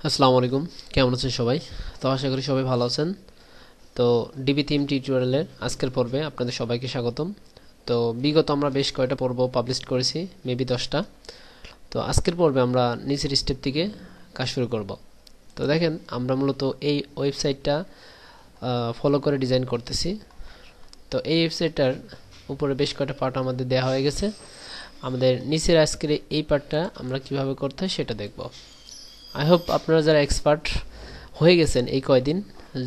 আসসালামু আলাইকুম, কেমন আছেন সবাই? তো আশা করি সবাই ভালো আছেন। তো ডিবি থিম টিউটোরিয়ালের আজকের পর্বে আপনাদের সবাইকে স্বাগতম। তো বিগত আমরা বেশ কয়টা পর্ব পাবলিশ করেছি, মেবি 10টা। তো আজকের পর্বে আমরা নিচের স্টেপ থেকে কাজ শুরু করব। তো দেখেন, আমরা মূলত এই ওয়েবসাইটটা ফলো করে ডিজাইন করতেছি। তো এই ওয়েবসাইটটার উপরে বেশ কয়টা পার্ট আমাদের দেওয়া হয়ে গেছে। আমাদের নিচের আজকের এই পার্টটা আমরা কিভাবে করতে হয় সেটা দেখব। আই হোপ আপনারা যারা এক্সপার্ট হয়ে গেছেন এই কয়দিন,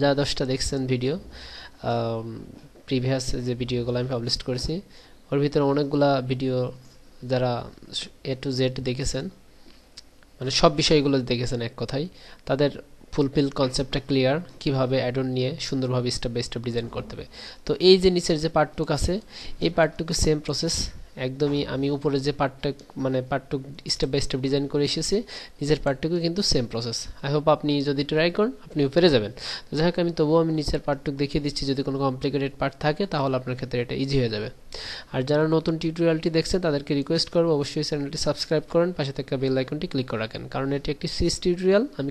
যা 10টা দেখছেন ভিডিও, প্রিভিয়াস যে ভিডিওগুলো আমি পাবলিশ করেছি ওর ভিতরে অনেকগুলা ভিডিও যারা A to Z দেখেছেন, মানে সব বিষয়গুলো দেখেছেন এক কথায়, তাদের ফুলফিল কনসেপ্টটা ক্লিয়ার, কিভাবে অ্যাড অন নিয়ে সুন্দরভাবে স্টেপ বাই স্টেপ ডিজাইন করতে হবে। তো এই যে নিচের যে পার্টটুক আছে, এই পার্টটুকু সেম প্রসেস একদমই। আমি উপরে যে পার্টটা মানে পার্টটুক স্টেপ বাই স্টেপ ডিজাইন করে এসেছি, নিচের পার্টটুকু কিন্তু সেম প্রসেস। আই হোপ আপনি যদি ট্রাই করেন আপনি পেরে যাবেন। তো যাই হোক, আমি তবুও আমি নিচের পার্টটুক দেখিয়ে দিচ্ছি, যদি কোনো কমপ্লিকেটেড পার্ট থাকে তাহলে আপনার ক্ষেত্রে এটা ইজি হয়ে যাবে। আর যারা নতুন টিউটোরিয়ালটি দেখছেন তাদেরকে রিকোয়েস্ট করবো অবশ্যই চ্যানেলটি সাবস্ক্রাইব করেন, পাশে থাকা বেল আইকনটি ক্লিক করে রাখেন, কারণ এটি একটি সিরিজ টিউটোরিয়াল, আমি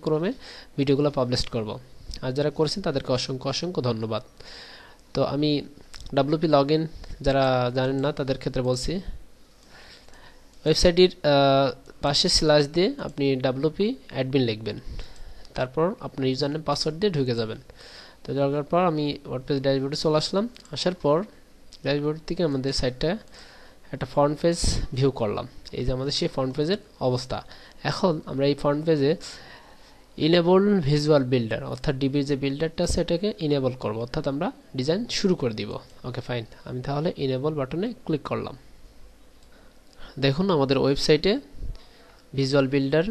ক্রমে ভিডিওগুলো পাবলিশ করব। আর যারা করেছেন তাদেরকে অসংখ্য অসংখ্য ধন্যবাদ। তো আমি ডাব্লিউপি লগ ইন যারা জানেন না তাদের ক্ষেত্রে বলছি, ওয়েবসাইটের পাশে স্ল্যাশ দিয়ে আপনি ডাব্লিউপি অ্যাডমিন লিখবেন, তারপর আপনার ইউজার নেম পাসওয়ার্ড দিয়ে ঢুকে যাবেন। তো যাওয়ার পর আমি ওয়ার্ডপ্রেস ড্যাশবোর্ডে চলে আসলাম। আসার পর ড্যাশবোর্ড থেকে আমাদের সাইটটা একটা ফ্রন্ট পেজ ভিউ করলাম। এই যে আমাদের সেই ফ্রন্ট পেজের অবস্থা। এখন আমরা এই ফ্রন্ট পেজে ইনেবল ভিজুয়াল বিল্ডার, অর্থাৎ ডিবির যে বিল্ডারটা আছে এটাকে ইনেবল করব, অর্থাৎ আমরা ডিজাইন শুরু করে দিব। ওকে ফাইন, আমি তাহলে ইনেবল বাটনে ক্লিক করলাম। দেখুন আমাদের ওয়েবসাইটে ভিজুয়াল বিল্ডার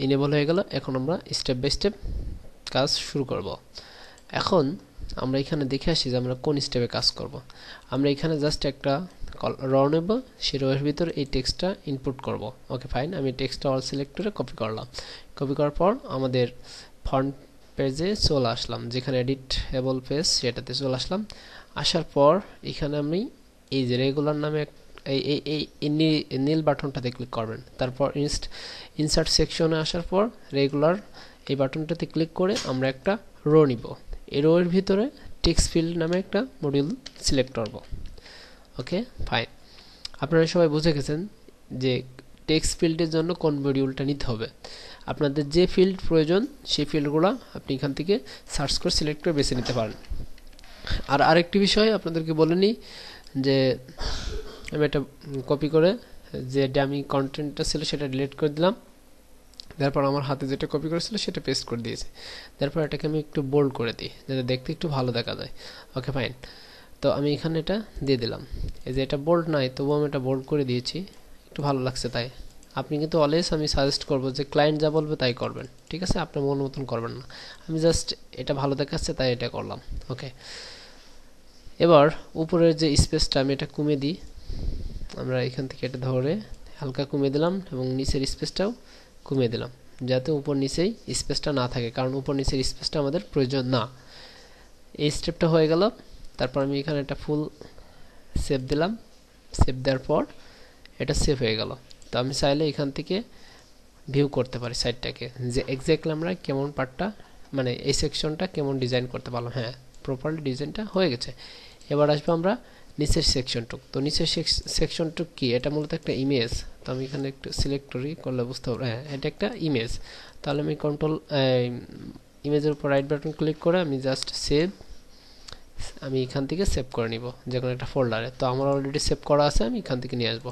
ইনেবল হয়ে গেল। এখন আমরা স্টেপ বাই স্টেপ কাজ শুরু করব। এখন আমরা এখানে দেখে আসি যে আমরা কোন স্টেপে কাজ করব। আমরা এখানে জাস্ট একটা র নেব, সেই রয়ের ভিতর এই টেক্সটটা ইনপুট করব। ওকে ফাইন, আমি টেক্সটটা অল সিলেক্টরে কপি করলাম। কপি করার পর আমাদের ফন্ট পেজে চলে আসলাম, যেখানে এডিটেবল পেজ সেটাতে চলে আসলাম। আসার পর এখানে আমি এই যে রেগুলার নামে এই নীল বাটনটাতে ক্লিক করবেন। তারপর ইনসার্ট সেকশনে আসার পর রেগুলার এই বাটনটাতে ক্লিক করে আমরা একটা রো নিব। এই রো এর ভিতরে টেক্সট ফিল্ড নামে একটা মডিউল সিলেক্ট করব। ওকে ফাইন, আপনারা সবাই বুঝে গেছেন যে টেক্সট ফিল্ডের জন্য কোন মডিউলটা নিতে হবে। আপনাদের যে ফিল্ড প্রয়োজন সেই ফিল্ডগুলো আপনি এখান থেকে সার্চ করে সিলেক্ট করে বেছে নিতে পারেন। আর আরেকটি বিষয় আপনাদেরকে বলে নিই যে আমি এটা কপি করে যে ডামি কন্টেন্টটা ছিল সেটা ডিলিট করে দিলাম। তারপর আমার হাতে যেটা কপি করেছিল সেটা পেস্ট করে দিয়েছি। তারপর এটাকে আমি একটু বোল্ড করে দিই যাতে দেখতে একটু ভালো দেখা যায়। ওকে ফাইন, তো আমি এখানে এটা দিয়ে দিলাম। এই যে এটা বোল্ড নাই, তবুও আমি এটা বোল্ড করে দিয়েছি, একটু ভালো লাগছে তাই। আপনি কিন্তু অলওয়েজ আমি সাজেস্ট করবো যে ক্লায়েন্ট যা বলবে তাই করবেন, ঠিক আছে? আপনার মন মতন করবেন না। আমি জাস্ট এটা ভালো দেখাচ্ছে তাই এটা করলাম। ওকে, এবার উপরের যে স্পেসটা আমি এটা কমিয়ে দিই। আমরা এখান থেকে এটা ধরে হালকা কমিয়ে দিলাম এবং নিচের স্পেসটাও কমিয়ে দিলাম, যাতে উপর নিচেই স্পেসটা না থাকে, কারণ উপর নিচের স্পেসটা আমাদের প্রয়োজন না। এই স্টেপটা হয়ে গেল। তারপর আমি এখানে একটা ফুল সেভ দিলাম। সেভ দেওয়ার পর এটা সেভ হয়ে গেল। তো আমি চাইলে এখান থেকে ভিউ করতে পারি সাইটটাকে, যে এক্স্যাক্টলি আমরা কেমন পার্টটা মানে এই সেকশনটা কেমন ডিজাইন করতে পারলাম। হ্যাঁ, প্রপারলি ডিজাইনটা হয়ে গেছে। এবার আসবো আমরা নিচের সেকশনটুক। তো নিচের সেকশনটুক কি? এটা মূলত একটা ইমেজ। তো আমি এখানে একটু সিলেক্ট করি, করলে বুঝতে পারবো হ্যাঁ এটা একটা ইমেজ। তাহলে আমি কন্ট্রোল ইমেজের উপর রাইট বাটন ক্লিক করে আমি জাস্ট সেভ, আমি এখান থেকে সেভ করে নিব যে কোনো একটা ফোল্ডারে। তো আমার অলরেডি সেভ করা আছে, আমি এখান থেকে নিয়ে আসবো।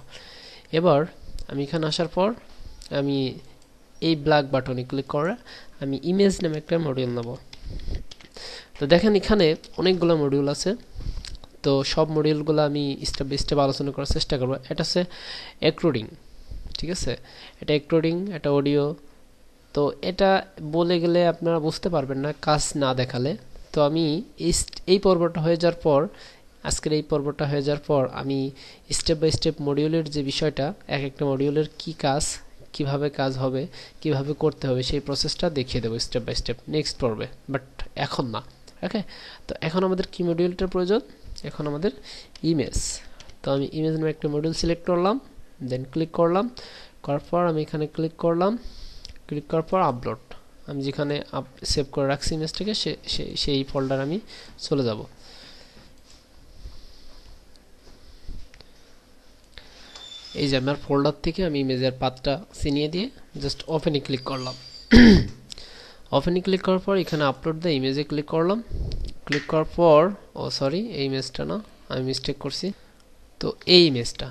এবার আমি এখানে আসার পর আমি এই ব্ল্যাক বাটনে ক্লিক করে আমি ইমেজ নামে একটা মডিউল নেব। তো দেখেন এখানে অনেকগুলো মডিউল আছে। তো সব মডিউলগুলো আমি স্টেপ বাই স্টেপ আলোচনা করার চেষ্টা করব। এটা হচ্ছে এক্সট্রুডিং, ঠিক আছে? এটা এক্সট্রুডিং, এটা অডিও। তো এটা বলে গেলে আপনারা বুঝতে পারবেন না কাজ না দেখালে। তো আমি এই পর্বটা হয়ে যাওয়ার পর, আজকের এই পর্বটা হয়ে যাওয়ার পর আমি স্টেপ বাই স্টেপ মডিউলের যে বিষয়টা, এক একটা মডিউলের কি কাজ, কিভাবে কাজ হবে, কিভাবে করতে হবে সেই প্রসেসটা দেখিয়ে দেবো স্টেপ বাই স্টেপ নেক্সট পর্বে, বাট এখন না। ওকে, তো এখন আমাদের কি মডিউলটার প্রয়োজন? এখন আমাদের ইমেজ। তো আমি ইমেজ নামে একটা মডিউল সিলেক্ট করলাম, দেন ক্লিক করলাম। করার পর আমি এখানে ক্লিক করলাম, ক্লিক করার পর আপলোড। আমি যেখানে সেভ করে রাখছি ইমেজটাকে সেই ফোল্ডার আমি চলে যাব। এই যে আমার ফোল্ডার থেকে আমি ইমেজের পাথটা চিনিয়ে দিয়ে জাস্ট ওপেনে ক্লিক করলাম। ওপেনে ক্লিক করার পর এখানে আপলোড দ্য ইমেজে ক্লিক করলাম। ক্লিক করার পর সরি, এই ইমেজটা না, আমি মিস্টেক করছি। তো এই ইমেজটা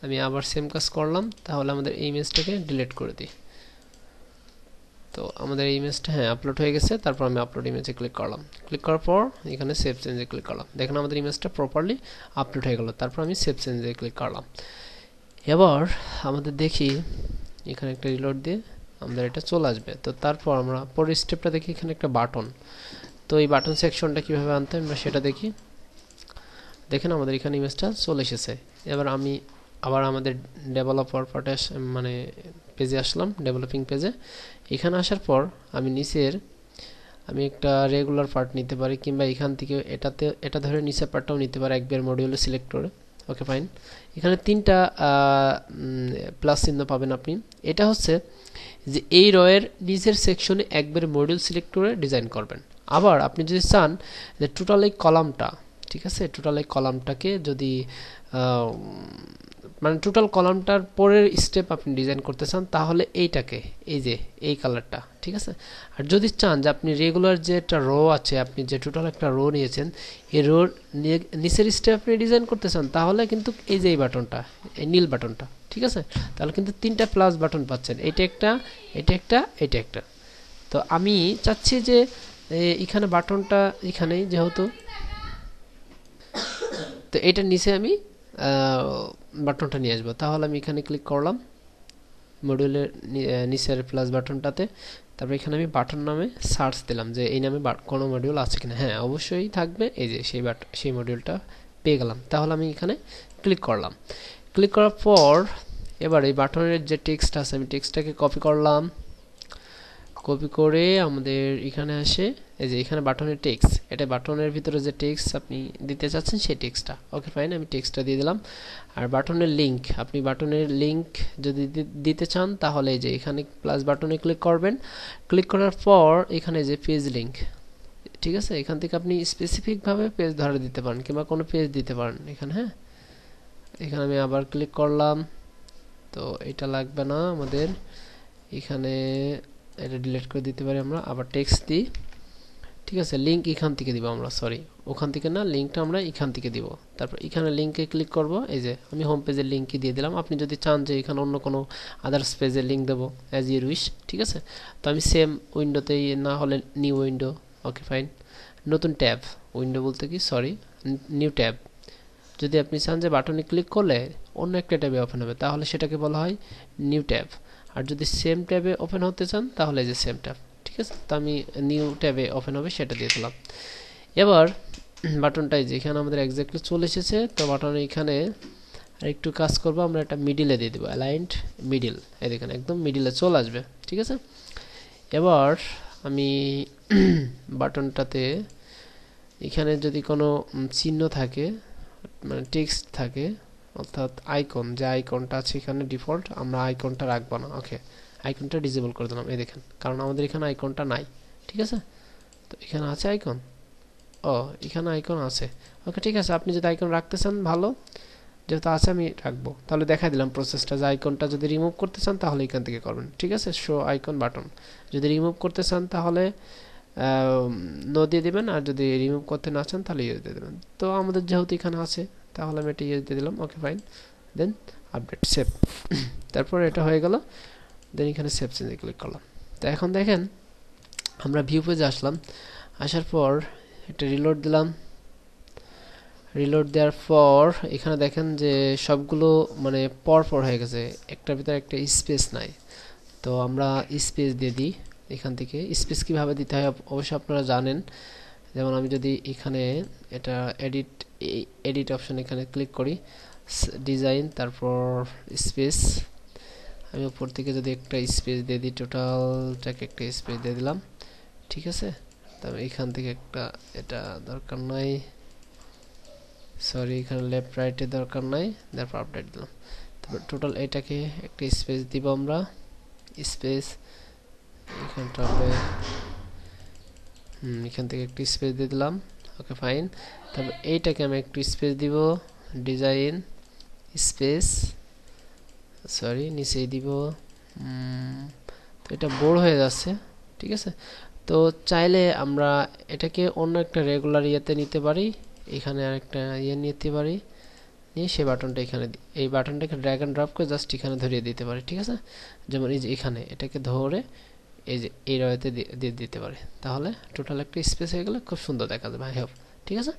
আমি আবার সেম কাজ করলাম, তাহলে আমাদের এই ইমেজটাকে ডিলিট করে দিই। তো আমাদের এই ইমেজটা আপলোড হয়ে গেছে। তারপর আমি আপলোড ইমেজে ক্লিক করলাম। ক্লিক করার পর এখানে সেভ চেঞ্জে ক্লিক করলাম। দেখেন আমাদের ইমেজটা প্রপারলি আপলোড হয়ে গেল। তারপর আমি সেভ চেঞ্জে ক্লিক করলাম। এবার আমাদের দেখি এখানে একটা রিলোড দিয়ে আমাদের এটা চলে আসবে। তো তারপর আমরা পরের স্টেপটা দেখি, এখানে একটা বাটন। তো এই বাটন সেকশনটা কিভাবে আনতে আমরা সেটা দেখি। দেখেন আমাদের এখানে ইমেজটা চলে এসেছে। এবার আমি আবার আমাদের ডেভেলপার পার্টে মানে পেজে আসলাম, ডেভেলপিং পেজে। এখানে আসার পর আমি নিচের আমি একটা রেগুলার পার্ট নিতে পারি, কিংবা এখান থেকে এটা ধরে নিচের পার্টটাও নিতে পারি একবার মডিউলে সিলেক্ট করে। Okay fine. এখানে 3টা প্লাস চিহ্ন পাবেন আপনি। এটা হচ্ছে যে এই রয়ের নিচের সেকশনে একবার মডিউল সিলেক্ট করে ডিজাইন করবেন। আবার আপনি যদি চান যে টোটাল এই কলামটা, ঠিক আছে, টোটাল এই কলামটাকে যদি মানে টোটাল কলামটার পরের স্টেপ আপনি ডিজাইন করতে চান, তাহলে এইটাকে এই যে এই কালারটা, ঠিক আছে। আর যদি চান যে আপনি রেগুলার যে একটা রো আছে, আপনি যে টোটাল একটা রো নিয়েছেন, এই রোর নিচের স্টেপ আপনি ডিজাইন করতে চান, তাহলে কিন্তু এই যে এই বাটনটা, এই নীল বাটনটা, ঠিক আছে, তাহলে কিন্তু 3টা প্লাস বাটন পাচ্ছেন। এটা একটা, এটা একটা, এটা একটা। তো আমি চাচ্ছি যে এখানে বাটনটা এখানেই যেহেতু, তো এটার নিচে আমি বাটনটা নিয়ে আসবো। তাহলে আমি এখানে ক্লিক করলাম মডিউলের নিচের প্লাস বাটনটাতে। তারপর এখানে আমি বাটন নামে সার্চ দিলাম যে এই নামে কোনো মডিউল আছে কিনা। হ্যাঁ, অবশ্যই থাকবে। এই যে সেই মডিউলটা পেয়ে গেলাম। তাহলে আমি এখানে ক্লিক করলাম। ক্লিক করার পর এবার এই বাটনের যে টেক্সট আছে, আমি টেক্সটটাকে কপি করলাম। কপি করে আমাদের এখানে আসে, এই যে এখানে বাটনের টেক্সট, এটা বাটনের ভিতরে যে টেক্সট আপনি দিতে চাচ্ছেন সেই টেক্সটটা। ওকে ফাইন, আমি টেক্সটটা দিয়ে দিলাম। আর বাটনের লিঙ্ক, আপনি বাটনের লিঙ্ক যদি দিতে চান, তাহলে এই যে এখানে প্লাস বাটনে ক্লিক করবেন। ক্লিক করার পর এখানে যে পেজ লিঙ্ক, ঠিক আছে, এখান থেকে আপনি স্পেসিফিকভাবে পেজ ধরে দিতে পারেন, কিংবা কোনো পেজ দিতে পারেন এখানে। হ্যাঁ, এখানে আমি আবার ক্লিক করলাম। তো এটা লাগবে না আমাদের, এখানে এটা ডিলিট করে দিতে পারি আমরা। আবার টেক্সট দিই, ঠিক আছে। লিঙ্ক এখান থেকে দিব আমরা, সরি ওখান থেকে না, লিঙ্কটা আমরা এখান থেকে দিব। তারপর এখানে লিঙ্কে ক্লিক করব। এই যে আমি হোম পেজের লিঙ্কই দিয়ে দিলাম। আপনি যদি চান যে এখানে অন্য কোনো আদার্স পেজের লিঙ্ক দেবো, অ্যাজ ইউর উইশ, ঠিক আছে। তো আমি সেম উইন্ডোতেই, না হলে নিউ উইন্ডো। ওকে ফাইন, নতুন ট্যাব, উইন্ডো বলতে কি, সরি, নিউ ট্যাব। যদি আপনি চান যে বাটনে ক্লিক করলে অন্য একটা ট্যাবে ওপেন হবে, তাহলে সেটাকে বলা হয় নিউ ট্যাব। আর যদি সেম ট্যাবে ওপেন হতে চান, তাহলে যে সেম ট্যাব, ঠিক আছে। তো আমি নিউ ট্যাবে ওপেন হবে সেটা দিয়ে দিলাম। এবার বাটনটাই যেখানে আমাদের এক্স্যাক্টলি চলে এসেছে। তো বাটনে এখানে আর একটু কাজ করব, আমরা একটা মিডিলে দিয়ে দেবো, অ্যালাইন্ড মিডিল। এই দেখেন একদম মিডিলে চলে আসবে, ঠিক আছে। এবার আমি বাটনটাতে এখানে যদি কোনো চিহ্ন থাকে, মানে টেক্সট থাকে, অর্থাৎ আইকন, যে আইকনটা আছে এখানে ডিফল্ট, আমরা আইকনটা রাখবো না। ওকে, আইকনটা ডিসেবল করে দিলাম। এই দেখেন, কারণ আমাদের এখানে আইকনটা নাই, ঠিক আছে। তো এখানে আছে আইকন, এখানে আইকন আছে। ওকে, ঠিক আছে। আপনি যদি আইকন রাখতে চান, ভালো, যেহেতু আছে আমি রাখবো। তাহলে দেখা দিলাম প্রসেসটা, যে আইকনটা যদি রিমুভ করতে চান, তাহলে এখান থেকে করবেন, ঠিক আছে। শো আইকন বাটন, যদি রিমুভ করতে চান তাহলে নো দিয়ে দেবেন, আর যদি রিমুভ করতে না চান তাহলে ইয়ে দিয়ে দেবেন। তো আমাদের যেহেতু এখানে আছে, তাহলে আমি এটা ইয়ে দিয়ে দিলাম। ওকে ফাইন, দেন আপডেট, সেভ। তারপর এটা হয়ে গেল। দেন এখানে সেভ চেঞ্জে ক্লিক করলাম। তো এখন দেখেন আমরা ভিউ পেজে আসলাম। আসার পর এটা রিলোড দিলাম। রিলোড দেওয়ার পর এখানে দেখেন যে সবগুলো মানে পর হয়ে গেছে, একটার ভিতরে একটা স্পেস নাই। তো আমরা স্পেস দিয়ে দিই। এখান থেকে স্পেস কিভাবে দিতে হয় অবশ্যই আপনারা জানেন। যেমন আমি যদি এখানে এটা এডিট অপশন এখানে ক্লিক করি, ডিজাইন, তারপর স্পেস, আমি উপর থেকে যদি একটা স্পেস দিয়ে দিই, টোটালটাকে একটা স্পেস দিয়ে দিলাম, ঠিক আছে। তবে এখান থেকে একটা, এটা দরকার নাই, সরি, এখানে লেফট রাইটে দরকার নাই, তারপর আপডেট দিলাম। তারপর টোটাল এটাকে একটা স্পেস দিব আমরা, স্পেস, এখানটাতে এখান থেকে একটু স্পেস দিয়ে দিলাম। Okay fine. তারপর এইটাকে আমি একটু স্পেস দিব, ডিজাইন স্পেস, সরি নিচেই দিব। তো এটা বোর হয়ে যাচ্ছে, ঠিক আছে। তো চাইলে আমরা এটাকে অন্য একটা রেগুলার ইয়েতে নিতে পারি, এখানে আরেকটা ইয়ে নিতে পারি, নিয়ে সেই বাটনটা এখানে এই বাটনটাকে ড্র্যাগ অ্যান্ড ড্রপ করে জাস্ট এখানে ধরিয়ে দিতে পারি, ঠিক আছে। যেমন এই যে এখানে এটাকে ধরে এই যে এই রয়েতে দিয়ে দিতে পারি, তাহলে টোটাল একটা স্পেস হয়ে গেলে খুব সুন্দর দেখা যাবে। আই হোপ ঠিক আছে।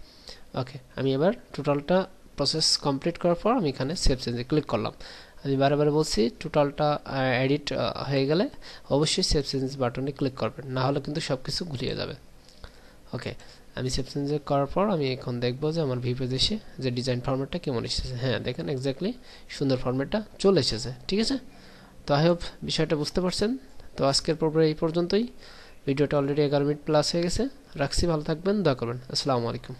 ওকে, আমি এবার টোটালটা প্রসেস কমপ্লিট করার পর আমি এখানে সেভ চেঞ্জে ক্লিক করলাম। আমি বারে বলছি টোটালটা এডিট হয়ে গেলে অবশ্যই সেভ চেঞ্জ বাটনে ক্লিক করবেন, না হলে কিন্তু সব কিছু গুলিয়ে যাবে। ওকে, আমি সেভ চেঞ্জ করার পর আমি এখন দেখব যে আমার ভি পেজে এসে যে ডিজাইন ফরম্যাটটা কেমন এসেছে। হ্যাঁ দেখেন এক্স্যাক্টলি সুন্দর ফরম্যাটটা চলে এসেছে, ঠিক আছে। তো আই হোপ বিষয়টা বুঝতে পারছেন। তো আজকের পর্ব এই পর্যন্তই। ভিডিওটা অলরেডি 11 মিনিট প্লাস হয়ে গেছে। রাখছি, ভালো থাকবেন, দোয়া করবেন। আসসালামু আলাইকুম।